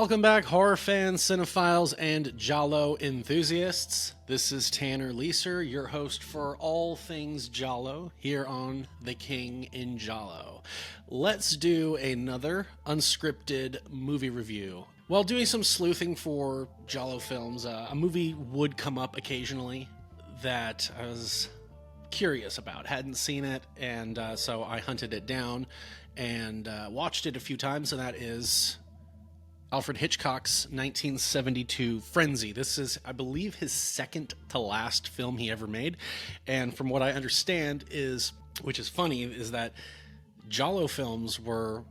Welcome back, horror fans, cinephiles, and Giallo enthusiasts. This is Tanner Leeser, your host for all things Giallo, here on The King in Giallo. Let's do another unscripted movie review. While doing some sleuthing for Giallo films, a movie would come up occasionally that I was curious about. Hadn't seen it, and so I hunted it down and watched it a few times, and that is Alfred Hitchcock's 1972 Frenzy. This is, I believe, his second to last film he ever made. And from what I understand is, which is funny, is that Giallo films were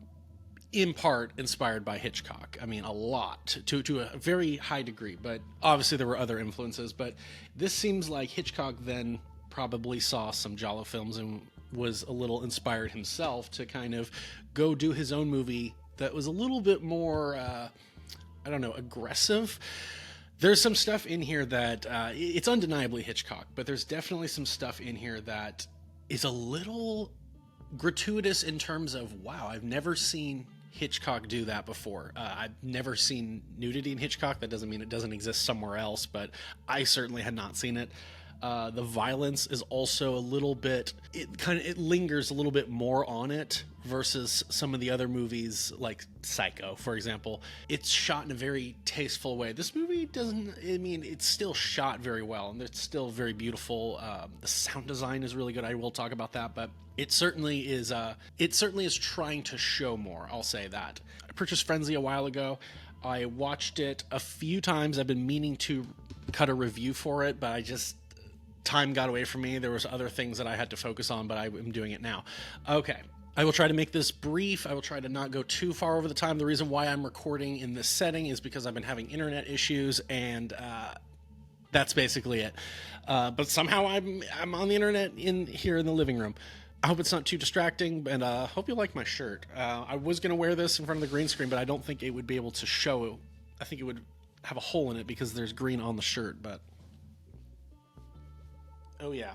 in part inspired by Hitchcock. I mean, a lot, to a very high degree, but obviously there were other influences. But this seems like Hitchcock then probably saw some Giallo films and was a little inspired himself to kind of go do his own movie that was a little bit more, aggressive. There's some stuff in here that, it's undeniably Hitchcock, but there's definitely some stuff in here that is a little gratuitous in terms of, wow, I've never seen Hitchcock do that before. I've never seen nudity in Hitchcock. That doesn't mean it doesn't exist somewhere else, but I certainly had not seen it. The violence is also a little bit, it lingers a little bit more on it versus some of the other movies like Psycho, for example. It's shot in a very tasteful way. This movie it's still shot very well, and it's still very beautiful. The sound design is really good. I will talk about that, but it certainly is trying to show more. I'll say that. I purchased Frenzy a while ago. I watched it a few times. I've been meaning to cut a review for it, but time got away from me. There was other things that I had to focus on, but I am doing it now. Okay. I will try to make this brief. I will try to not go too far over the time. The reason why I'm recording in this setting is because I've been having internet issues, and that's basically it. But somehow I'm on the internet here in the living room. I hope it's not too distracting, and hope you like my shirt. I was going to wear this in front of the green screen, but I don't think it would be able to show. I think it would have a hole in it because there's green on the shirt, but oh yeah.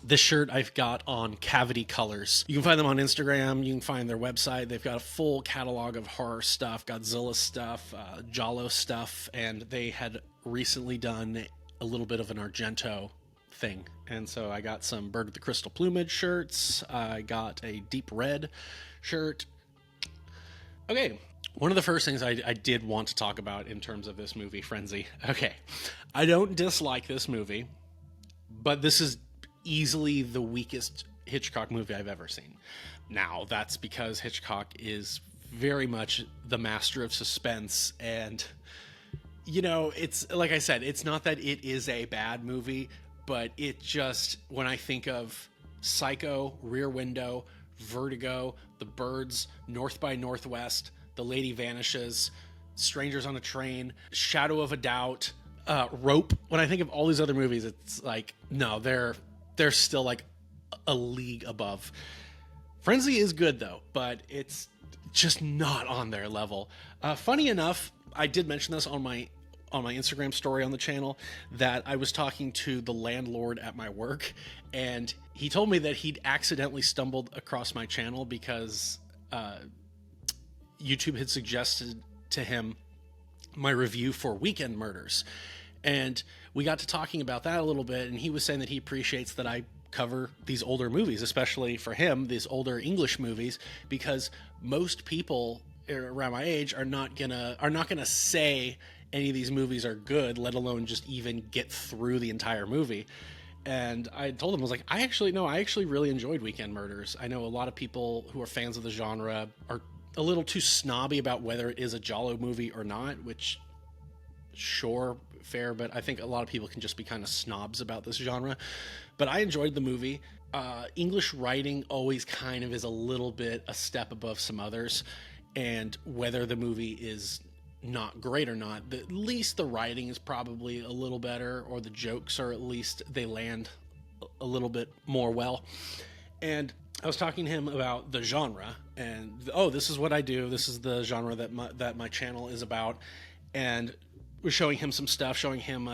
This shirt I've got on Cavity Colors. You can find them on Instagram. You can find their website. They've got a full catalog of horror stuff, Godzilla stuff, Giallo stuff, and they had recently done a little bit of an Argento thing. And so I got some Bird with the Crystal Plumage shirts. I got a deep red shirt. Okay. One of the first things I did want to talk about in terms of this movie, Frenzy. Okay. I don't dislike this movie, but this is easily the weakest Hitchcock movie I've ever seen. Now, that's because Hitchcock is very much the master of suspense, and, it's, like I said, it's not that it is a bad movie, but it just, when I think of Psycho, Rear Window, Vertigo, The Birds, North by Northwest, The Lady Vanishes, Strangers on a Train, Shadow of a Doubt, Rope, when I think of all these other movies, it's like, no, they're still like a league above. Frenzy is good though, but it's just not on their level. Funny enough, I did mention this on my Instagram story on the channel, that I was talking to the landlord at my work, and he told me that he'd accidentally stumbled across my channel because YouTube had suggested to him my review for Weekend Murders. And we got to talking about that a little bit, and he was saying that he appreciates that I cover these older movies, especially for him, these older English movies, because most people around my age are not gonna say any of these movies are good, let alone just even get through the entire movie. And I told him, I was like, I actually really enjoyed Weekend Murders. I know a lot of people who are fans of the genre are a little too snobby about whether it is a Giallo movie or not, which, sure, fair, but I think a lot of people can just be kind of snobs about this genre. But I enjoyed the movie. English writing always kind of is a little bit a step above some others, and whether the movie is not great or not, at least the writing is probably a little better, or the jokes are, at least they land a little bit more well. And I was talking to him about the genre, and this is what I do, this is the genre that my channel is about, and was showing him some stuff, showing him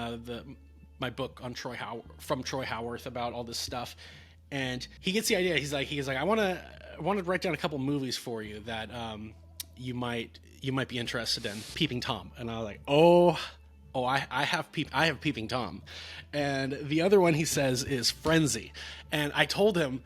my book on Troy Howarth about all this stuff, and he gets the idea. He's like, I want to write down a couple movies for you that you might you might be interested in Peeping Tom. And I was like, I have Peeping Tom. And the other one he says is Frenzy. And I told him,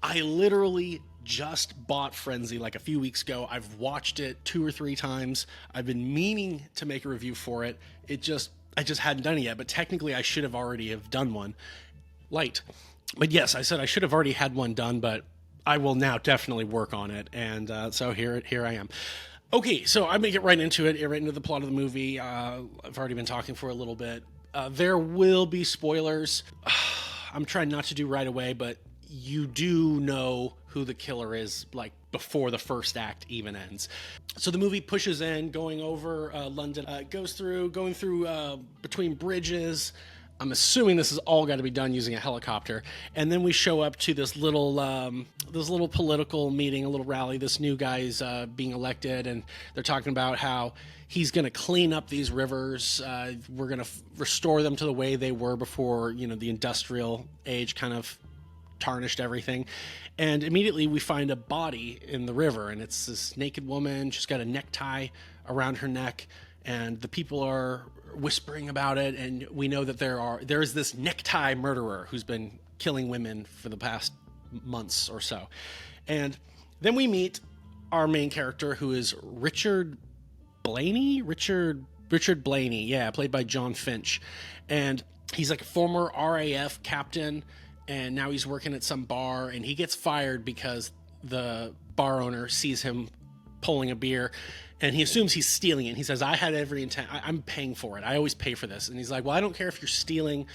I literally just bought Frenzy like a few weeks ago. I've watched it 2 or 3 times. I've been meaning to make a review for it. I just hadn't done it yet, but technically I should have already have done one. But yes, I said I should have already had one done, but I will now definitely work on it. And so here I am. Okay, so I'm going to get right into it, right into the plot of the movie. I've already been talking for a little bit. There will be spoilers. I'm trying not to do right away, but you do know who the killer is, like, before the first act even ends. So the movie pushes in, going over London, going through between bridges. I'm assuming this has all got to be done using a helicopter. And then we show up to this little political meeting, a little rally. This new guy's being elected, and they're talking about how he's going to clean up these rivers. We're going to restore them to the way they were before, the industrial age kind of tarnished everything. And immediately we find a body in the river, and it's this naked woman. She's got a necktie around her neck, and the people are whispering about it, and we know that there is this necktie murderer who's been killing women for the past months or so. And then we meet our main character, who is Richard Blaney, played by John Finch. And he's like a former RAF captain, and now he's working at some bar, and he gets fired because the bar owner sees him pulling a beer, and he assumes he's stealing it. He says, I had every intent. I'm paying for it. I always pay for this. And he's like, well, I don't care if you're stealing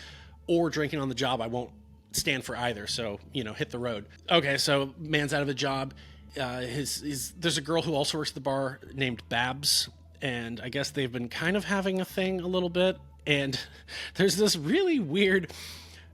or drinking on the job. I won't stand for either. So, hit the road. Okay, so man's out of a job. There's a girl who also works at the bar named Babs, and I guess they've been kind of having a thing a little bit. And there's this really weird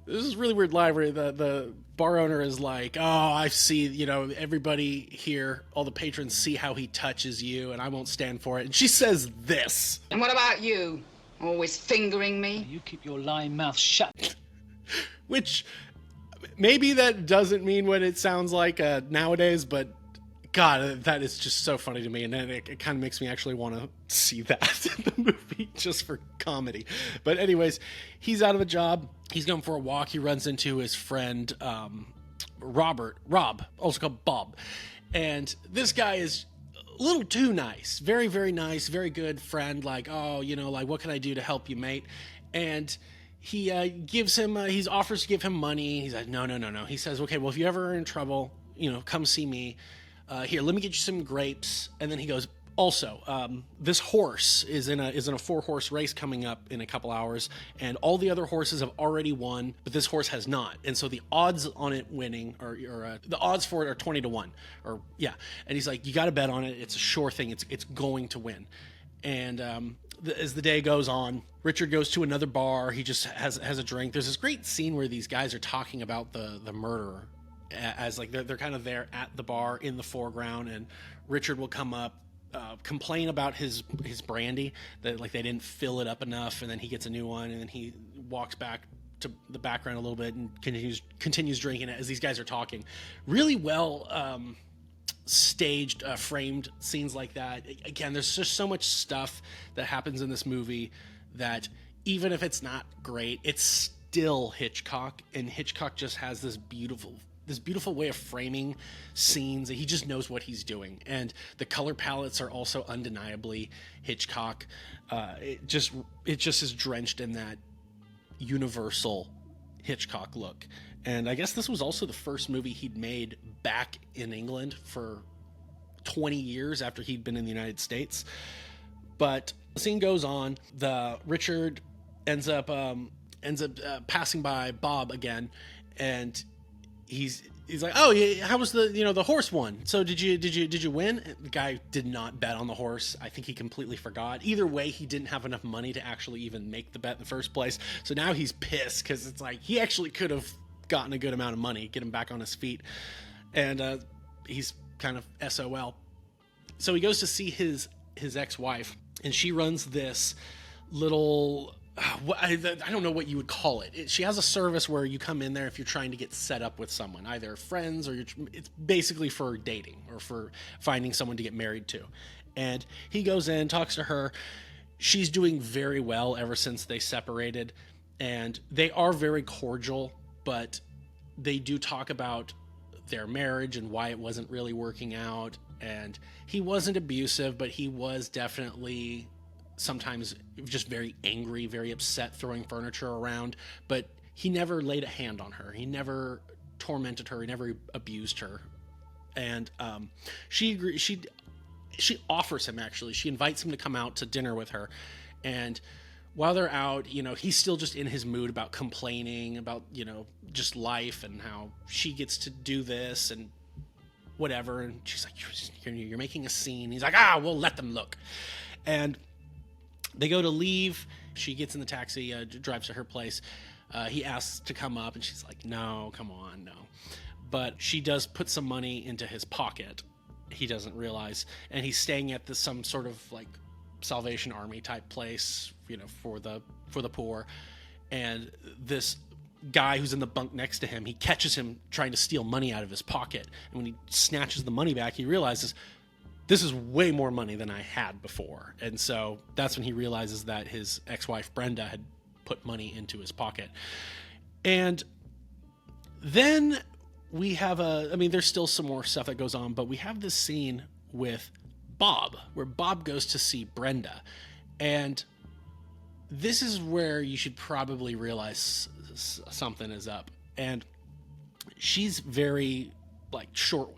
line where the bar owner is like, oh, I see, everybody here, all the patrons see how he touches you, and I won't stand for it. And she says this. And what about you? Always fingering me? You keep your lying mouth shut. Which, maybe that doesn't mean what it sounds like nowadays, but God, that is just so funny to me. And then it kind of makes me actually want to see that in the movie just for comedy. But anyways, he's out of a job. He's going for a walk. He runs into his friend, Rob, also called Bob. And this guy is a little too nice. Very, very nice. Very good friend. Like, oh, what can I do to help you, mate? And he he offers to give him money. He's like, no. He says, okay, well, if you ever are in trouble, come see me. Here, let me get you some grapes. And then he goes, also, this horse is in a 4-horse race coming up in a couple hours, and all the other horses have already won, but this horse has not. And so the odds on it winning, or the odds for it are 20-1, or yeah. And he's like, you got to bet on it. It's a sure thing. It's going to win. And as the day goes on, Richard goes to another bar. He just has a drink. There's this great scene where these guys are talking about the murderer, as like they're kind of there at the bar in the foreground, and Richard will come up, complain about his brandy, that like they didn't fill it up enough, and then he gets a new one, and then he walks back to the background a little bit and continues drinking it as these guys are talking. Really well staged, framed scenes like that. Again, there's just so much stuff that happens in this movie that even if it's not great, it's still Hitchcock, and Hitchcock just has this beautiful way of framing scenes. He just knows what he's doing. And the color palettes are also undeniably Hitchcock. It just is drenched in that universal Hitchcock look. And I guess this was also the first movie he'd made back in England for 20 years after he'd been in the United States. But the scene goes on. Richard ends up passing by Bob again, and he's like, oh yeah, how was the horse won? So did you win? The guy did not bet on the horse. I think he completely forgot. Either way, he didn't have enough money to actually even make the bet in the first place. So now he's pissed because it's like he actually could have gotten a good amount of money, get him back on his feet, and he's kind of SOL. So he goes to see his ex-wife, and she runs this little, I don't know what you would call it. She has a service where you come in there if you're trying to get set up with someone, either friends or it's basically for dating or for finding someone to get married to. And he goes in, talks to her. She's doing very well ever since they separated, and they are very cordial, but they do talk about their marriage and why it wasn't really working out. And he wasn't abusive, but he was definitely sometimes just very angry, very upset, throwing furniture around, but he never laid a hand on her. He never tormented her. He never abused her. And she offers him, actually. She invites him to come out to dinner with her. And while they're out, you know, he's still just in his mood about complaining about, you know, just life and how she gets to do this and whatever. And she's like, you're making a scene. He's like, we'll let them look. And they go to leave. She gets in the taxi, drives to her place. He asks to come up, and she's like, no, come on, no. But she does put some money into his pocket. He doesn't realize. And he's staying at some sort of like Salvation Army type place, you know, for the poor. And this guy who's in the bunk next to him, he catches him trying to steal money out of his pocket. And when he snatches the money back, he realizes this is way more money than I had before. And so that's when he realizes that his ex-wife Brenda had put money into his pocket. And then we have there's still some more stuff that goes on, but we have this scene with Bob, where Bob goes to see Brenda. And this is where you should probably realize something is up. And she's very like short,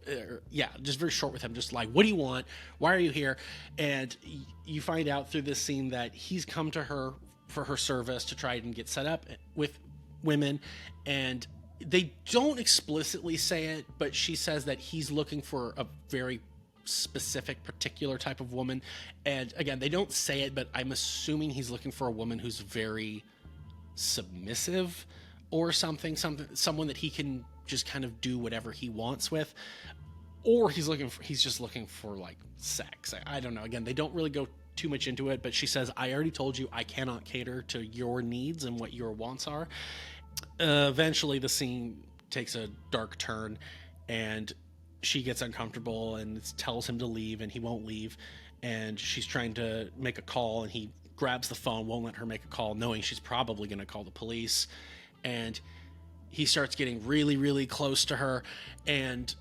just very short with him, just like, what do you want? Why are you here? And you find out through this scene that he's come to her for her service to try and get set up with women. And they don't explicitly say it, but she says that he's looking for a very specific, particular type of woman. And again, they don't say it, but I'm assuming he's looking for a woman who's very submissive or someone that he can just kind of do whatever he wants with. Or he's just looking for like sex. I don't know. Again, they don't really go too much into it, but she says, I already told you I cannot cater to your needs and what your wants are. Eventually the scene takes a dark turn, and she gets uncomfortable and tells him to leave, and he won't leave. And she's trying to make a call, and he grabs the phone, won't let her make a call, knowing she's probably going to call the police. And he starts getting really, really close to her, and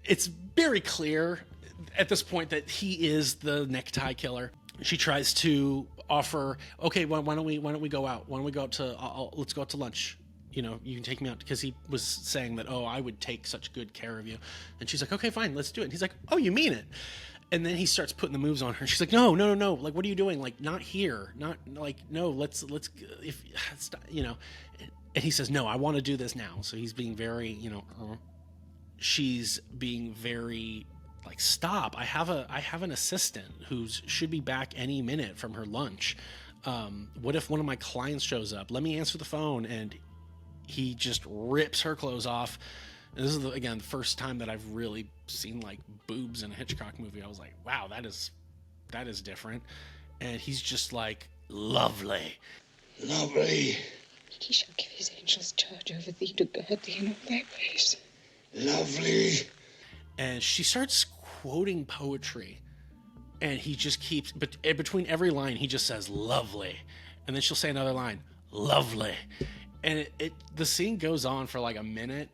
it's very clear at this point that he is the necktie killer. She tries to offer, okay, why don't we go out? Why don't we go out to, let's go out to lunch. You know, you can take me out, because he was saying that, I would take such good care of you. And she's like, okay, fine, let's do it. And he's like, oh, you mean it? And then he starts putting the moves on her. She's like, no. Like, what are you doing? Like, not here. Not like, no, let's, if, you know. And he says, no, I want to do this now. So he's being very, you know, she's being very like, stop. I have an assistant who should be back any minute from her lunch. What if one of my clients shows up? Let me answer the phone. And he just rips her clothes off. And this is, again, the first time that I've really seen like boobs in a Hitchcock movie. I was like, wow, that is different. And he's just like, lovely. He shall give his angels charge over thee to guard thee in all thy ways. Lovely. And she starts quoting poetry. And he just keeps, but between every line, he just says, lovely. And then she'll say another line, lovely. And the scene goes on for like a minute,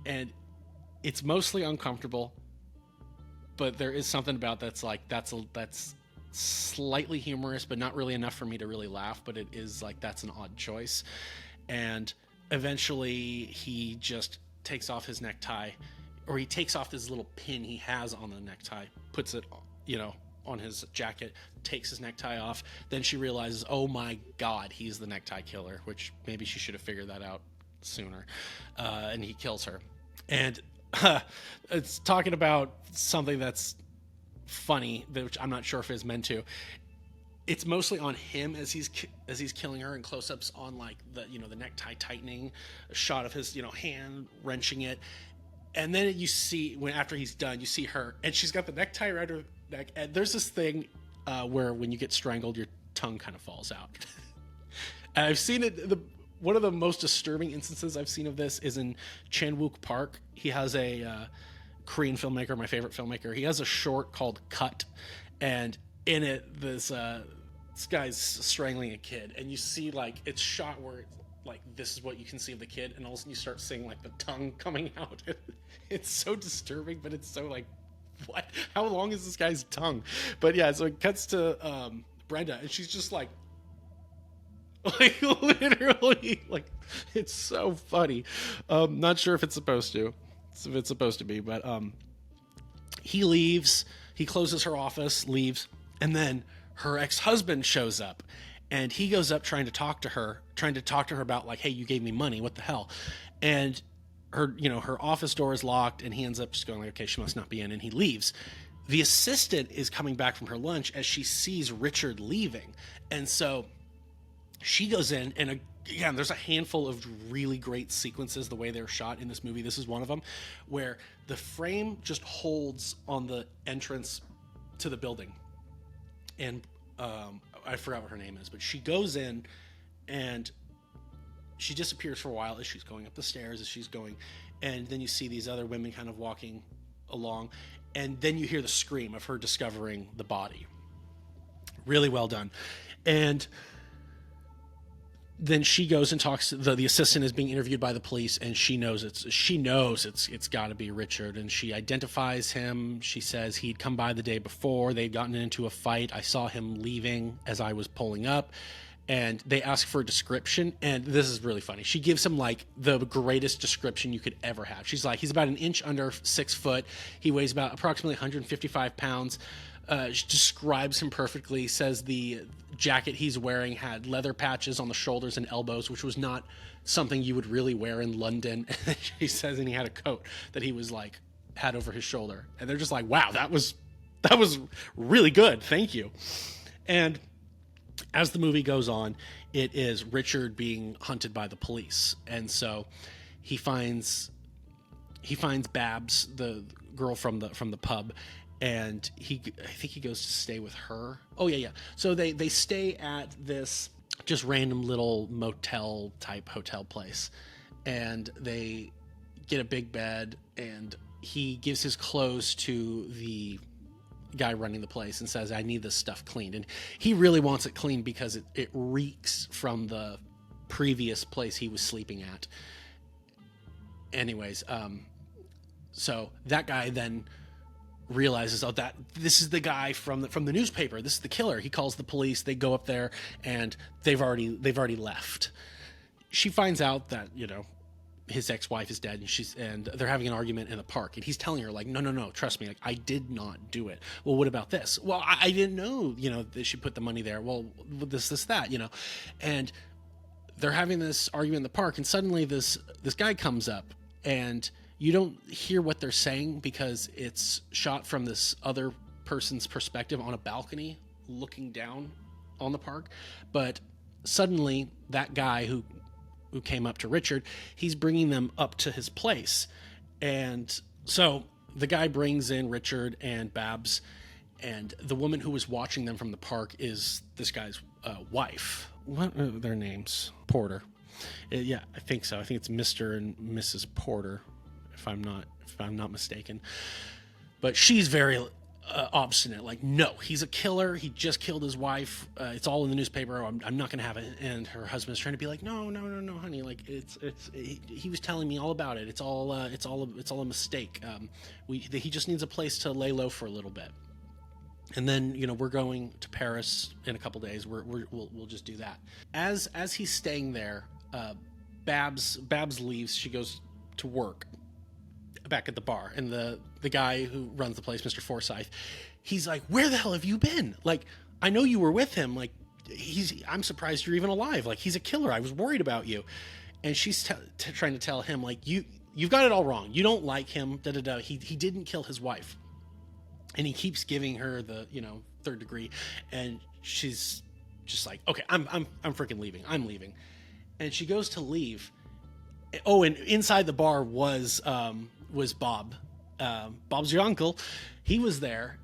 and it's mostly uncomfortable, but there is something about that's slightly humorous, but not really enough for me to really laugh. But it is like, that's an odd choice. And eventually he just takes off his necktie, or he takes off this little pin he has on the necktie, puts it, you know, on his jacket, takes his necktie off. Then she realizes, oh my God, he's the necktie killer, which maybe she should have figured that out sooner. And he kills her. And it's talking about something that's funny, which I'm not sure if it's meant to. It's mostly on him as he's killing her, and close-ups on like the necktie tightening, a shot of his hand wrenching it. And then you see, after he's done, you see her, and she's got the necktie around her neck. And there's this thing where when you get strangled, your tongue kind of falls out. And I've seen it. One of the most disturbing instances I've seen of this is in Chan-wook Park. He has a Korean filmmaker, my favorite filmmaker. He has a short called Cut, and in it, this guy's strangling a kid, and you see like it's shot where it's like this is what you can see of the kid, and all of a sudden you start seeing like the tongue coming out. It's so disturbing, but it's so like, what? How long is this guy's tongue? But yeah, so it cuts to Brenda, and she's just like literally, like, it's so funny. Not sure if it's supposed to. If it's supposed to be, but he leaves. He closes her office, leaves, and then her ex-husband shows up, and he goes up trying to talk to her about like, hey, you gave me money, what the hell? And her office door is locked, and he ends up just going like, okay, she must not be in, and he leaves. The assistant is coming back from her lunch as she sees Richard leaving, and so she goes in, and again, there's a handful of really great sequences the way they're shot in this movie. This is one of them, where the frame just holds on the entrance to the building. And I forgot what her name is, but she goes in, and she disappears for a while as she's going up the stairs, and then you see these other women kind of walking along, and then you hear the scream of her discovering the body. Really well done. And then she goes and talks to the assistant is being interviewed by the police, and she knows it's got to be Richard, and she identifies him. She says he'd come by the day before. They'd gotten into a fight. I saw him leaving as I was pulling up, and they ask for a description, and this is really funny. She gives him like the greatest description you could ever have. She's like, he's about an inch under 6 foot. He weighs about approximately 155 pounds. She describes him perfectly, says the jacket he's wearing had leather patches on the shoulders and elbows, which was not something you would really wear in London. She says, and he had a coat that he was like had over his shoulder, and they're just like, wow, that was really good, thank you. And as the movie goes on, it is Richard being hunted by the police, and so he finds Babs, the girl from the pub, and I think he goes to stay with her. Oh yeah. So they stay at this just random little motel type hotel place, and they get a big bed, and he gives his clothes to the guy running the place and says, I need this stuff cleaned. And he really wants it cleaned because it reeks from the previous place he was sleeping at. Anyways, so that guy then realizes, oh, that this is the guy from the newspaper. This is the killer. He calls the police. They go up there, and they've already left. She finds out that his ex-wife is dead, and they're having an argument in the park, and he's telling her like, no, trust me, like, I did not do it. Well, what about this? Well, I didn't know that she put the money there. Well, this that, and they're having this argument in the park, and suddenly this guy comes up, and you don't hear what they're saying because it's shot from this other person's perspective on a balcony looking down on the park. But suddenly that guy who came up to Richard, he's bringing them up to his place. And so the guy brings in Richard and Babs, and the woman who was watching them from the park is this guy's wife. What are their names? Porter. Yeah, I think so. I think it's Mr. and Mrs. Porter, if I'm not mistaken. But she's very obstinate. Like, no, he's a killer. He just killed his wife. It's all in the newspaper. I'm not going to have it. And her husband's trying to be like, no, honey. Like, he was telling me all about it. It's all a mistake. He just needs a place to lay low for a little bit. And then, we're going to Paris in a couple days. We'll just do that. As he's staying there, Babs leaves. She goes to work back at the bar, and the guy who runs the place, Mr. Forsythe, he's like, where the hell have you been? Like, I know you were with him. Like, I'm surprised you're even alive. Like, he's a killer. I was worried about you. And she's trying to tell him, like, you've got it all wrong. You don't like him. He didn't kill his wife. And he keeps giving her the third degree, and she's just like, okay, I'm freaking leaving. I'm leaving. And she goes to leave. Oh, and inside the bar was Bob. Bob's your uncle. He was there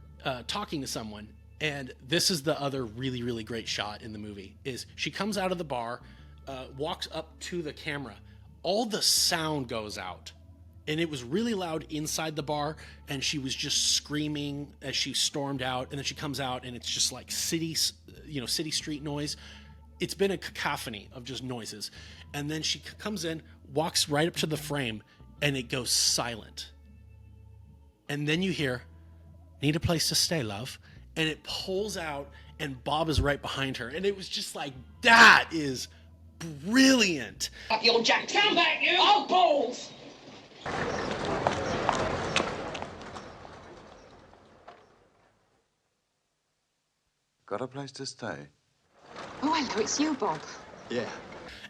talking to someone. And this is the other really, really great shot in the movie, is she comes out of the bar, walks up to the camera. All the sound goes out. And it was really loud inside the bar, and she was just screaming as she stormed out. And then she comes out, and it's just like city street noise. It's been a cacophony of just noises. And then she comes in, walks right up to the frame, and it goes silent. And then you hear, "Need a place to stay, love." And it pulls out, and Bob is right behind her. And it was just like, that is brilliant. Up your jack. Come back, you! Oh, balls! Got a place to stay? Oh, hello, it's you, Bob. Yeah.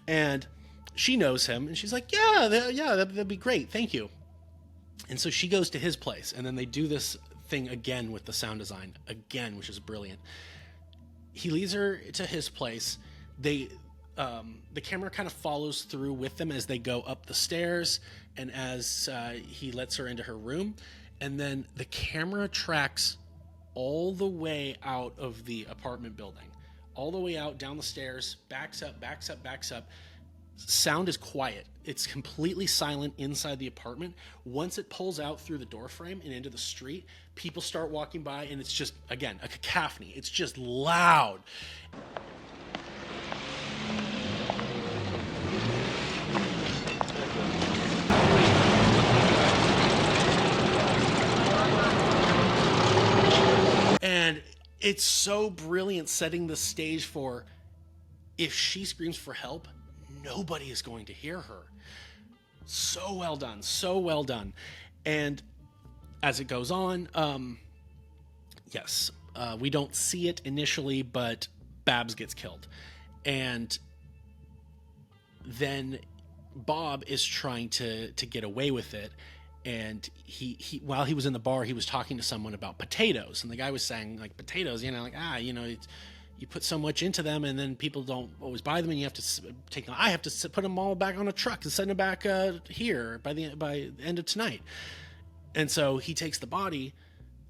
And she knows him, and she's like, that'd be great, thank you. And so she goes to his place, and then they do this thing again with the sound design again, which is brilliant. He leads her to his place. The camera kind of follows through with them as they go up the stairs, and as he lets her into her room, and then the camera tracks all the way out of the apartment building, all the way out down the stairs, backs up. Sound is quiet. It's completely silent inside the apartment. Once it pulls out through the door frame and into the street, people start walking by, and it's just, again, a cacophony. It's just loud. And it's so brilliant, setting the stage for, if she screams for help, nobody is going to hear her. So well done. And as it goes on, we don't see it initially, but Babs gets killed. And then Bob is trying to get away with it. And he while he was in the bar, he was talking to someone about potatoes, and the guy was saying, like, potatoes, you put so much into them, and then people don't always buy them, and you have to take them. I have to put them all back on a truck and send them back here by the end of tonight. And so he takes the body.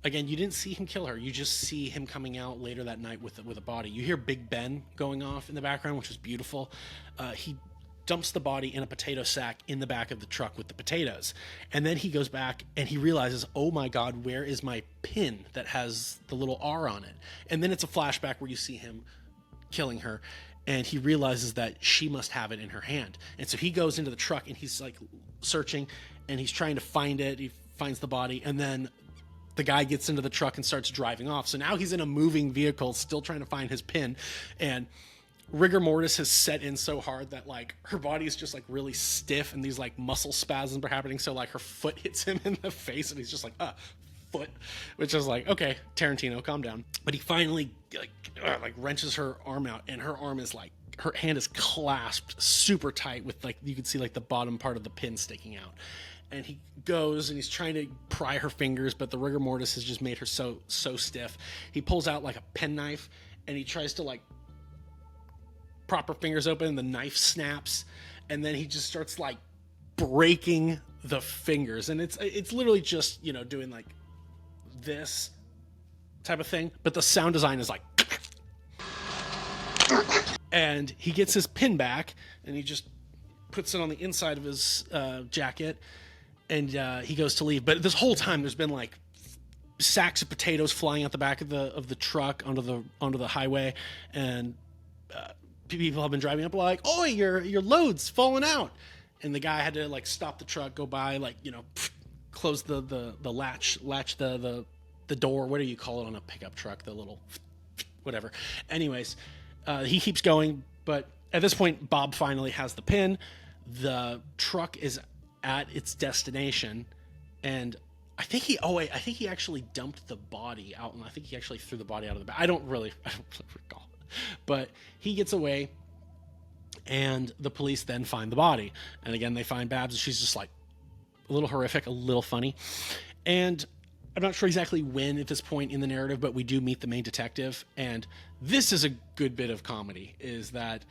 Again, you didn't see him kill her. You just see him coming out later that night with a body. You hear Big Ben going off in the background, which is beautiful. He dumps the body in a potato sack in the back of the truck with the potatoes. And then he goes back and he realizes, oh my God, where is my pin that has the little R on it? And then it's a flashback where you see him killing her, and he realizes that she must have it in her hand. And so he goes into the truck and he's like searching, and he's trying to find it. He finds the body, and then the guy gets into the truck and starts driving off. So now he's in a moving vehicle, still trying to find his pin, and rigor mortis has set in so hard that, like, her body is just like really stiff, and these like muscle spasms are happening. So like her foot hits him in the face, and he's just like, foot, which is like, okay, Tarantino, calm down. But he finally like wrenches her arm out, and her arm is like, her hand is clasped super tight with, like, you can see like the bottom part of the pin sticking out. And he goes and he's trying to pry her fingers, but the rigor mortis has just made her so stiff. He pulls out like a penknife, and he tries to like prop her fingers open, and the knife snaps, and then he just starts like breaking the fingers, and it's literally just, doing like this type of thing, but the sound design is like and he gets his pin back, and he just puts it on the inside of his jacket, and he goes to leave. But this whole time there's been like sacks of potatoes flying out the back of the truck onto the highway, and people have been driving up like, "Oh, your load's falling out," and the guy had to like stop the truck, go by, like, close the latch the door. What do you call it on a pickup truck? The little whatever. Anyways, he keeps going, but at this point, Bob finally has the pin. The truck is at its destination, and I think he actually dumped the body out, and I think he actually threw the body out of the back. I don't really recall. But he gets away, and the police then find the body. And again, they find Babs, and she's just like a little horrific, a little funny. And I'm not sure exactly when at this point in the narrative, but we do meet the main detective. And this is a good bit of comedy, is that,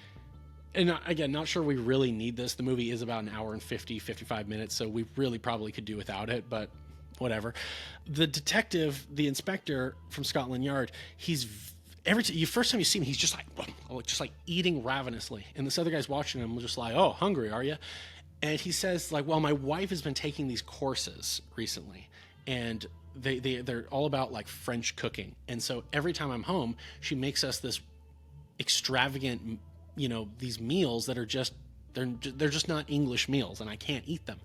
and again, not sure we really need this. The movie is about an hour and 55 minutes, so we really probably could do without it, but whatever. The detective, the inspector from Scotland Yard, first time you see him, he's just like eating ravenously, and this other guy's watching him, just like, "Oh, hungry, are you?" And he says, like, well, my wife has been taking these courses recently, and they're all about like French cooking. And so every time I'm home, she makes us this extravagant, these meals that are just, they're just not English meals, and I can't eat them.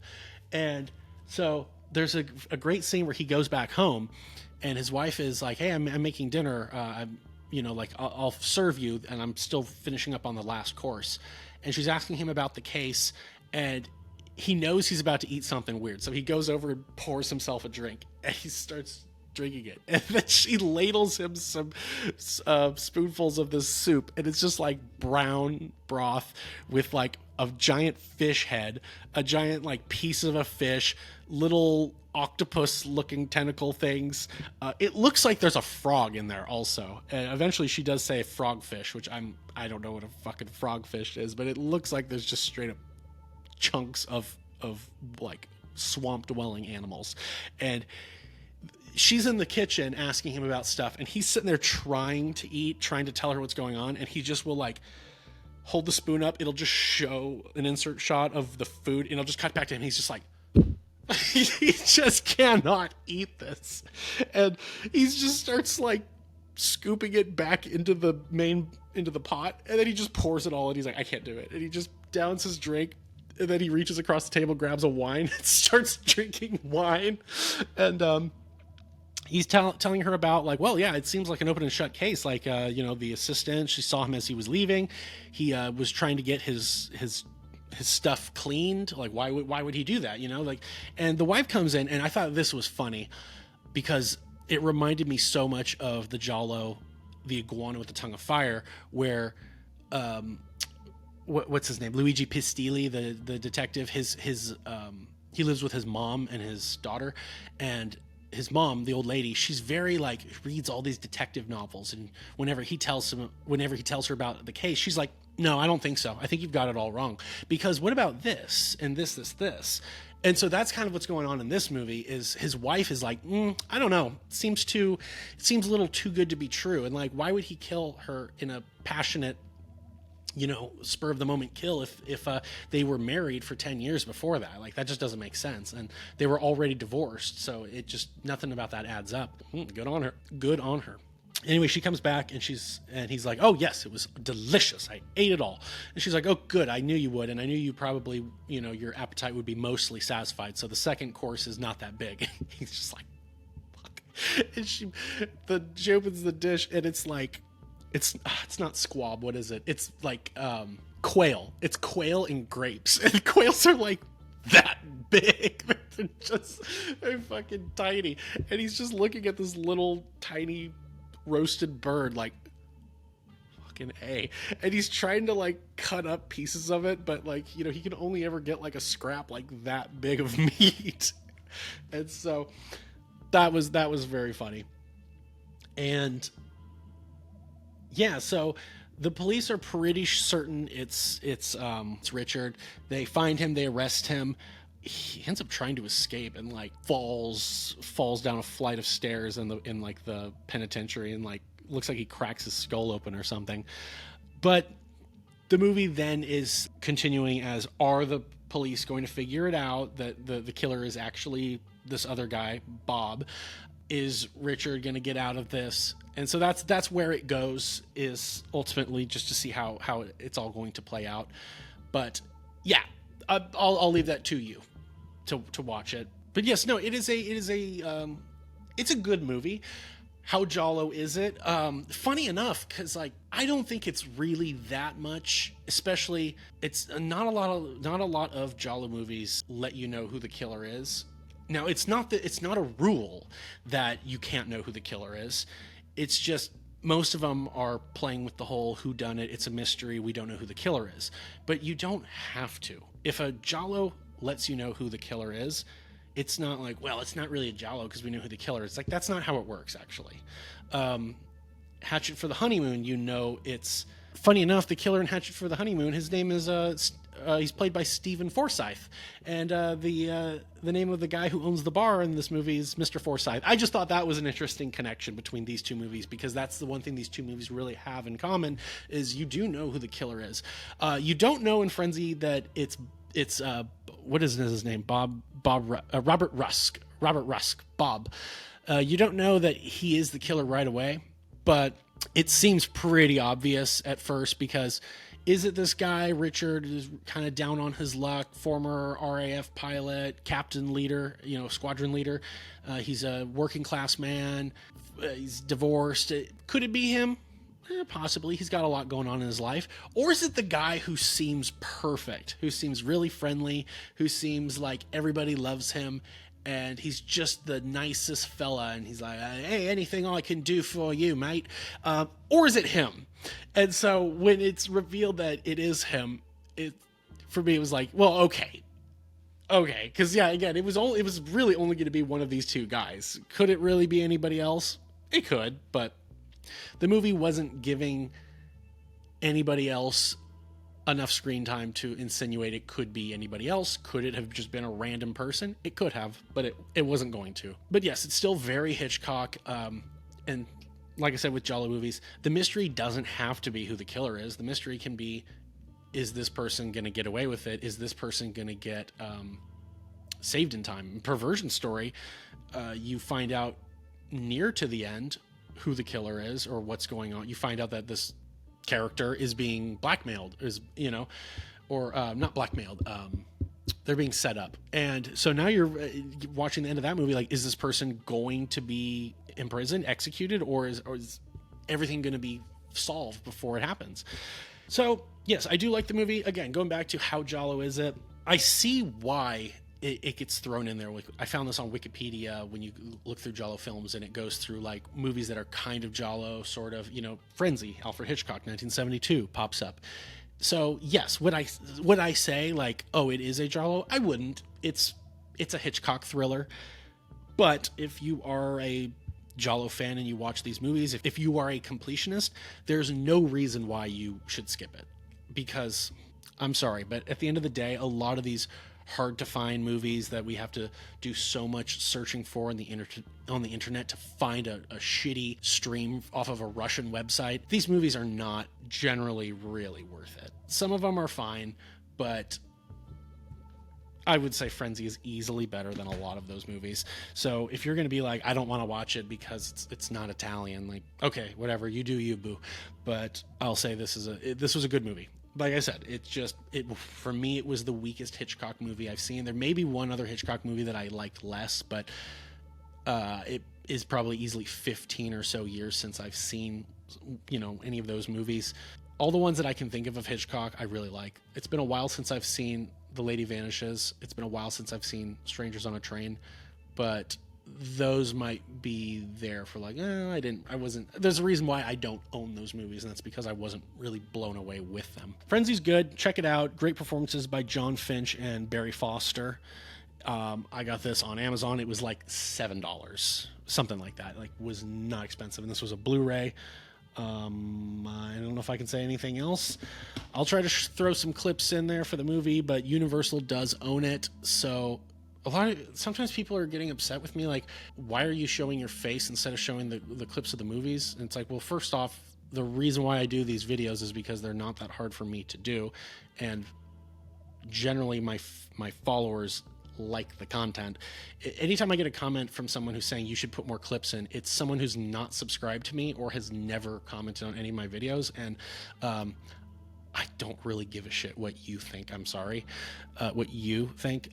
And so there's a great scene where he goes back home, and his wife is like, hey, I'm making dinner. I'll serve you, and I'm still finishing up on the last course. And she's asking him about the case, and he knows he's about to eat something weird. So he goes over and pours himself a drink, and he starts drinking it. And then she ladles him some spoonfuls of this soup, and it's just like brown broth with like a giant fish head, a giant like piece of a fish, little octopus looking tentacle things. It looks like there's a frog in there also. And eventually she does say frogfish, which I don't know what a fucking frogfish is, but it looks like there's just straight up chunks of like swamp dwelling animals. And she's in the kitchen asking him about stuff, and he's sitting there trying to tell her what's going on, and he just will like hold the spoon up. It'll just show an insert shot of the food, and it'll just cut back to him. He's just like, he just cannot eat this. And he just starts like scooping it back into the pot, and then he just pours it all, and he's like, I can't do it. And he just downs his drink, and then he reaches across the table, grabs a wine, and starts drinking wine. And he's telling her about like, well, yeah, it seems like an open and shut case. Like, the assistant, she saw him as he was leaving. He was trying to get his stuff cleaned. Like, why would he do that? And the wife comes in, and I thought this was funny because it reminded me so much of the Giallo, the iguana with the tongue of fire, where, what's his name? Luigi Pistilli, the detective, he lives with his mom and his daughter, and his mom, the old lady, she's very like, reads all these detective novels, and whenever he tells her about the case, she's like, no, I don't think so. I think you've got it all wrong. Because what about this and this? And so that's kind of what's going on in this movie. Is his wife is like, I don't know, it seems a little too good to be true. And like, why would he kill her in a passionate, spur of the moment kill if they were married for 10 years before that? Like, that just doesn't make sense. And they were already divorced, so it just, nothing about that adds up. Good on her. Anyway, she comes back, and he's like, oh yes, it was delicious, I ate it all. And she's like, oh good, I knew you would, and I knew you probably, your appetite would be mostly satisfied, so the second course is not that big. He's just like, fuck. And she opens the dish, and it's like, it's not squab. What is it? It's like quail. It's quail and grapes. And quails are like that big. They're fucking tiny. And he's just looking at this little tiny roasted bird like, fucking A. And he's trying to like cut up pieces of it, but like, he can only ever get like a scrap like that big of meat. And so that was very funny. And yeah, so the police are pretty certain it's Richard. They find him, they arrest him. He ends up trying to escape and like falls down a flight of stairs in the penitentiary, and like looks like he cracks his skull open or something. But the movie then is continuing as, are the police going to figure it out that the killer is actually this other guy, Bob? Is Richard going to get out of this? And so that's where it goes, is ultimately just to see how it's all going to play out. But yeah, I'll leave that to you to watch it. But yes, no, it's a good movie. How Giallo is it? Funny enough, because like, I don't think it's really that much, especially it's not a lot of Giallo movies let you know who the killer is. Now, it's not a rule that you can't know who the killer is. It's just most of them are playing with the whole whodunit. It's a mystery. We don't know who the killer is. But you don't have to. If a Giallo lets you know who the killer is, it's not like, well, it's not really a Giallo because we know who the killer is. It's like, that's not how it works, actually. Hatchet for the Honeymoon, it's... Funny enough, the killer in Hatchet for the Honeymoon, his name is... he's played by Stephen Forsythe, and the name of the guy who owns the bar in this movie is Mr. Forsythe. I just thought that was an interesting connection between these two movies, because that's the one thing these two movies really have in common, is you do know who the killer is. You don't know in Frenzy that it's It's what is his name? Robert Rusk. Robert Rusk. Bob. You don't know that he is the killer right away, but it seems pretty obvious at first because is it this guy, Richard, is kind of down on his luck, former RAF pilot, captain leader, squadron leader. He's a working class man. He's divorced. Could it be him? Possibly. He's got a lot going on in his life. Or is it the guy who seems perfect, who seems really friendly, who seems like everybody loves him, and he's just the nicest fella, and he's like, hey, anything I can do for you, mate? Or is it him? And so when it's revealed that it is him, for me, it was like, well, okay. Because, yeah, again, it was really only going to be one of these two guys. Could it really be anybody else? It could, but the movie wasn't giving anybody else enough screen time to insinuate it could be anybody else. Could it have just been a random person? It could have, but it wasn't going to. But yes, it's still very Hitchcock. And like I said, with Giallo movies, the mystery doesn't have to be who the killer is. The mystery can be, is this person going to get away with it? Is this person going to get saved in time? Perversion story, you find out near to the end who the killer is or what's going on. You find out that this character is being blackmailed, or not blackmailed. They're being set up. And so now you're watching the end of that movie. Like, is this person going to be imprisoned, executed, or is everything going to be solved before it happens? So yes, I do like the movie. Again, going back to how Giallo is it, I see why it gets thrown in there. I found this on Wikipedia when you look through Giallo films, and it goes through like movies that are kind of Giallo, sort of, Frenzy, Alfred Hitchcock, 1972 pops up. So yes, would I say like, oh, it is a Giallo? I wouldn't. It's a Hitchcock thriller. But if you are a Giallo fan and you watch these movies, if you are a completionist, there's no reason why you should skip it. Because I'm sorry, but at the end of the day, a lot of these hard to find movies that we have to do so much searching for on the internet to find a shitty stream off of a Russian website. These movies are not generally really worth it. Some of them are fine, but I would say Frenzy is easily better than a lot of those movies. So if you're going to be like, I don't want to watch it because it's not Italian, like, okay, whatever, you do you, boo. But I'll say this was a good movie. Like I said, for me, it was the weakest Hitchcock movie I've seen. There may be one other Hitchcock movie that I liked less, but it is probably easily 15 or so years since I've seen, any of those movies. All the ones that I can think of Hitchcock, I really like. It's been a while since I've seen The Lady Vanishes. It's been a while since I've seen Strangers on a Train, but those might be there for like, there's a reason why I don't own those movies, and that's because I wasn't really blown away with them. Frenzy's good. Check it out. Great performances by John Finch and Barry Foster. I got this on Amazon. It was like $7, something like that. Like, was not expensive, and this was a Blu-ray. I don't know if I can say anything else. I'll try to throw some clips in there for the movie, but Universal does own it, so sometimes people are getting upset with me, like, why are you showing your face instead of showing the clips of the movies? And it's like, well, first off, the reason why I do these videos is because they're not that hard for me to do, and generally my followers like the content. Anytime I get a comment from someone who's saying you should put more clips in, it's someone who's not subscribed to me or has never commented on any of my videos, and I don't really give a shit what you think. I'm sorry, what you think.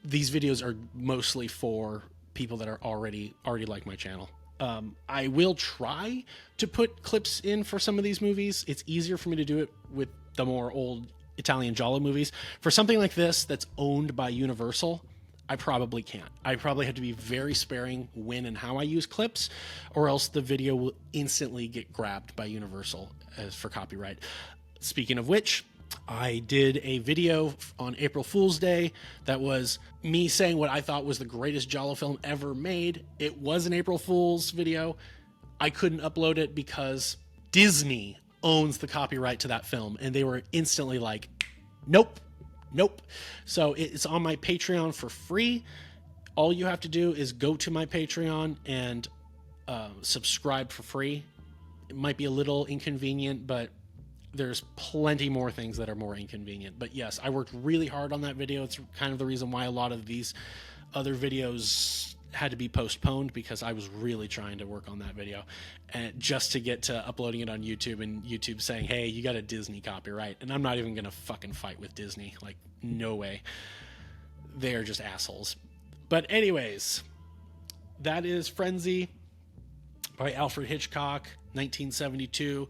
These videos are mostly for people that are already like my channel. I will try to put clips in for some of these movies. It's easier for me to do it with the more old Italian Giallo movies. For something like this that's owned by Universal, I probably can't. I probably have to be very sparing when and how I use clips, or else the video will instantly get grabbed by Universal as for copyright. Speaking of which, I did a video on April Fool's Day that was me saying what I thought was the greatest Giallo film ever made. It was an April Fool's video. I couldn't upload it because Disney owns the copyright to that film, and they were instantly like, nope. So it's on my Patreon for free. All you have to do is go to my Patreon and subscribe for free. It might be a little inconvenient, but there's plenty more things that are more inconvenient. But yes, I worked really hard on that video. It's kind of the reason why a lot of these other videos had to be postponed, because I was really trying to work on that video, and just to get to uploading it on YouTube, and YouTube saying, hey, you got a Disney copyright. And I'm not even gonna fucking fight with Disney. Like, no way. They're just assholes. But anyways, that is Frenzy by Alfred Hitchcock, 1972.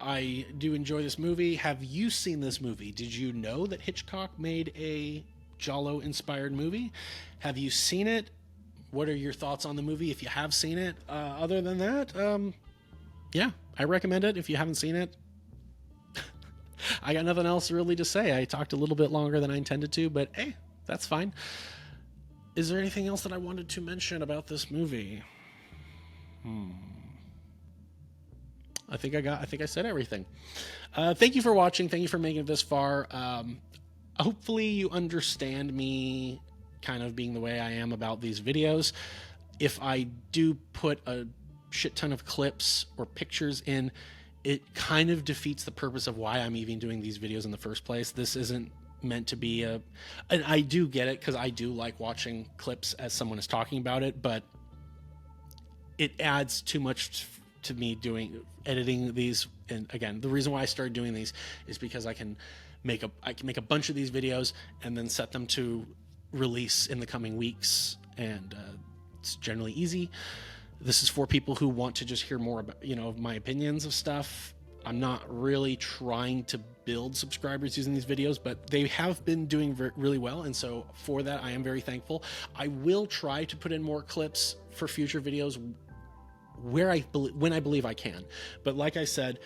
I do enjoy this movie. Have you seen this movie? Did you know that Hitchcock made a Giallo inspired movie? Have you seen it? What are your thoughts on the movie if you have seen it? Other than that, yeah, I recommend it if you haven't seen it. I got nothing else really to say. I talked a little bit longer than I intended to, but hey, that's fine. Is there anything else that I wanted to mention about this movie? I think I said everything. Thank you for watching. Thank you for making it this far. Hopefully you understand me kind of being the way I am about these videos. If I do put a shit ton of clips or pictures in, it kind of defeats the purpose of why I'm even doing these videos in the first place. This isn't meant to be and I do get it, because I do like watching clips as someone is talking about it, but it adds too much to me editing these. And again, the reason why I started doing these is because I can make a bunch of these videos and then set them to release in the coming weeks, and it's generally easy. This is for people who want to just hear more about, my opinions of stuff. I'm not really trying to build subscribers using these videos, but they have been doing really well, and so for that I am very thankful. I will try to put in more clips for future videos when I believe I can. But like I said,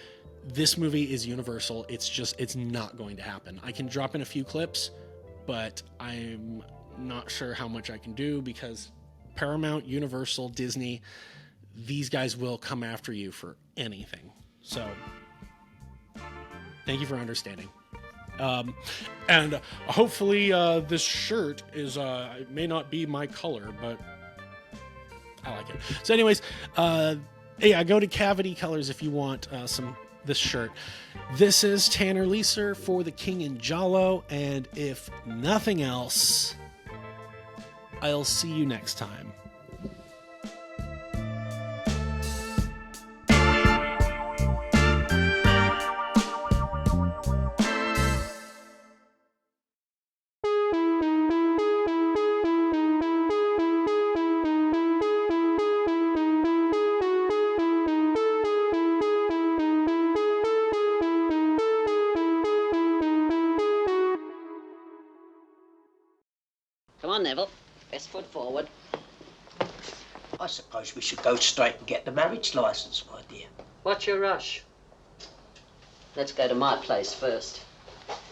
this movie is universal. It's not going to happen. I can drop in a few clips, but I'm not sure how much I can do, because Paramount, Universal, Disney, these guys will come after you for anything. So thank you for understanding. And hopefully this shirt is it may not be my color, but I like it. So anyways, yeah, go to Cavity Colors if you want this shirt. This is Tanner Leeser for The King in Giallo, and if nothing else, I'll see you next time. Come on, Neville. Best foot forward. I suppose we should go straight and get the marriage license, my dear. What's your rush? Let's go to my place first.